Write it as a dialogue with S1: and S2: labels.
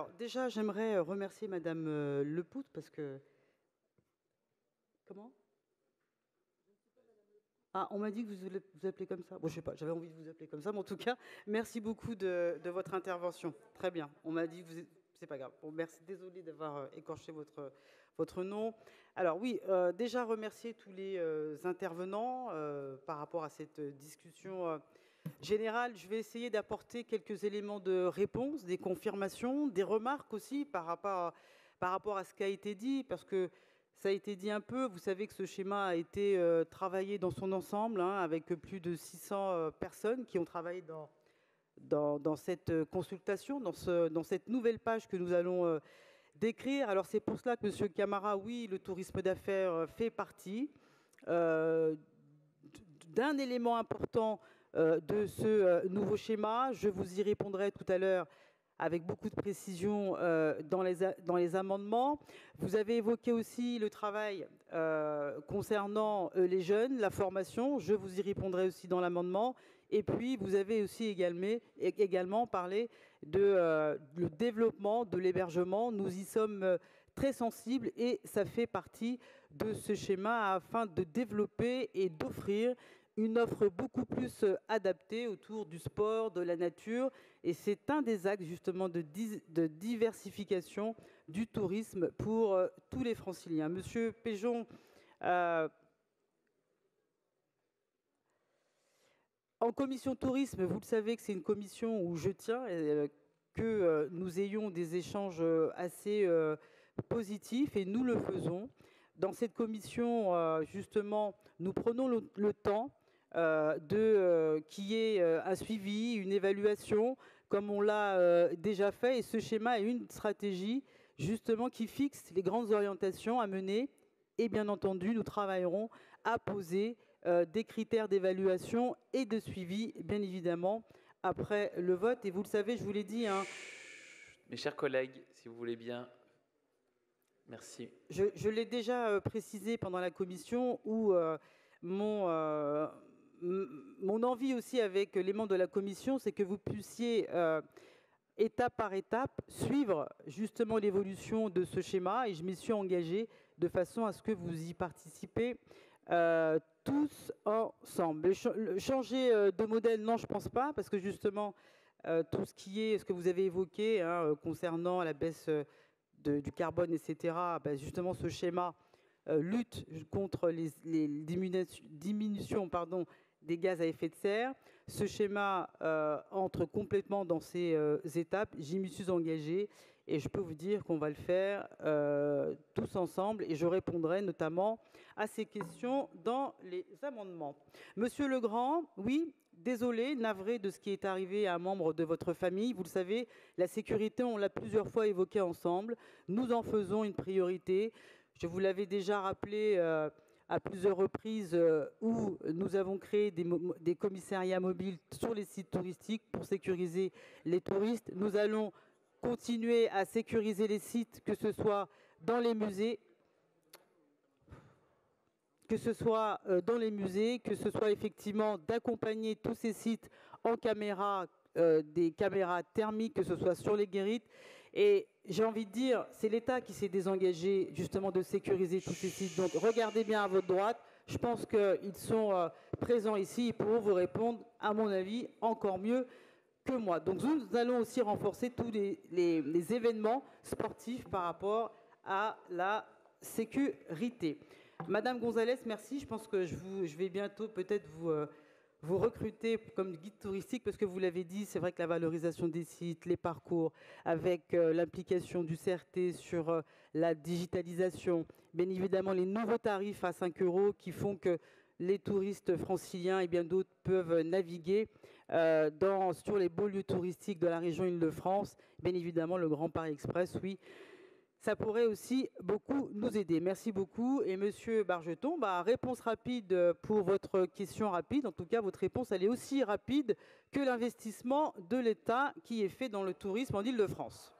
S1: Alors, déjà, j'aimerais remercier Madame Lepout parce que... Comment? Ah, on m'a dit que vous appelez comme ça. Bon, je sais pas, j'avais envie de vous appeler comme ça, mais en tout cas, merci beaucoup de votre intervention. Très bien. On m'a dit que vous... C'est pas grave. Bon, merci. Désolée d'avoir écorché votre nom. Alors oui, déjà remercier tous les intervenants par rapport à cette discussion générale. Je vais essayer d'apporter quelques éléments de réponse, des confirmations, des remarques aussi par rapport à ce qui a été dit, parce que ça a été dit un peu. Vous savez que ce schéma a été travaillé dans son ensemble, hein, avec plus de 600 personnes qui ont travaillé dans cette consultation, dans cette nouvelle page que nous allons décrire. Alors c'est pour cela que M. Camara, oui, le tourisme d'affaires fait partie d'un élément important de ce nouveau schéma. Je vous y répondrai tout à l'heure avec beaucoup de précision dans les amendements. Vous avez évoqué aussi le travail concernant les jeunes, la formation. Je vous y répondrai aussi dans l'amendement. Et puis, vous avez aussi également parlé le développement de l'hébergement. Nous y sommes très sensibles et ça fait partie de ce schéma afin de développer et d'offrir une offre beaucoup plus adaptée autour du sport, de la nature. Et c'est un des axes justement de diversification du tourisme pour tous les Franciliens. Monsieur Péjon, en commission tourisme, vous le savez que c'est une commission où je tiens que nous ayons des échanges assez positifs et nous le faisons. Dans cette commission, justement, nous prenons le temps qu'il y ait un suivi, une évaluation, comme on l'a déjà fait. Et ce schéma est une stratégie, justement, qui fixe les grandes orientations à mener. Et bien entendu, nous travaillerons à poser des critères d'évaluation et de suivi, bien évidemment, après le vote. Et vous le savez, je vous l'ai dit... Hein,
S2: mes chers collègues, si vous voulez bien... Merci.
S1: Je l'ai déjà précisé pendant la commission où mon envie aussi avec les membres de la commission, c'est que vous puissiez, étape par étape, suivre justement l'évolution de ce schéma. Et je m'y suis engagée de façon à ce que vous y participez tous ensemble. Changer de modèle, non, je ne pense pas, parce que justement, tout ce que vous avez évoqué hein, concernant la baisse du carbone, etc., ben justement, ce schéma lutte contre les diminutions des gaz à effet de serre. Ce schéma entre complètement dans ces étapes. J'y me suis engagée et je peux vous dire qu'on va le faire tous ensemble et je répondrai notamment à ces questions dans les amendements. Monsieur Legrand, oui, désolé, navré de ce qui est arrivé à un membre de votre famille. Vous le savez, la sécurité, on l'a plusieurs fois évoqué ensemble. Nous en faisons une priorité. Je vous l'avais déjà rappelé à plusieurs reprises où nous avons créé des commissariats mobiles sur les sites touristiques pour sécuriser les touristes. Nous allons continuer à sécuriser les sites, que ce soit dans les musées, que ce soit effectivement d'accompagner tous ces sites en caméras, des caméras thermiques, que ce soit sur les guérites. Et j'ai envie de dire, c'est l'État qui s'est désengagé justement de sécuriser tous ces sites. Donc regardez bien à votre droite. Je pense qu'ils sont présents ici. Ils pourront vous répondre, à mon avis, encore mieux que moi. Donc nous allons aussi renforcer tous les événements sportifs par rapport à la sécurité. Madame Gonzalez, merci. Je pense que je vais bientôt peut-être vous recruter comme guide touristique parce que vous l'avez dit, c'est vrai que la valorisation des sites, les parcours, avec l'implication du CRT sur la digitalisation, bien évidemment les nouveaux tarifs à 5 € qui font que les touristes franciliens et bien d'autres peuvent naviguer sur les beaux lieux touristiques de la région Île-de-France. Bien évidemment, le Grand Paris Express, oui. Ça pourrait aussi beaucoup nous aider. Merci beaucoup. Et Monsieur Bargeton, réponse rapide pour votre question rapide. En tout cas, votre réponse, elle est aussi rapide que l'investissement de l'État qui est fait dans le tourisme en Île-de-France.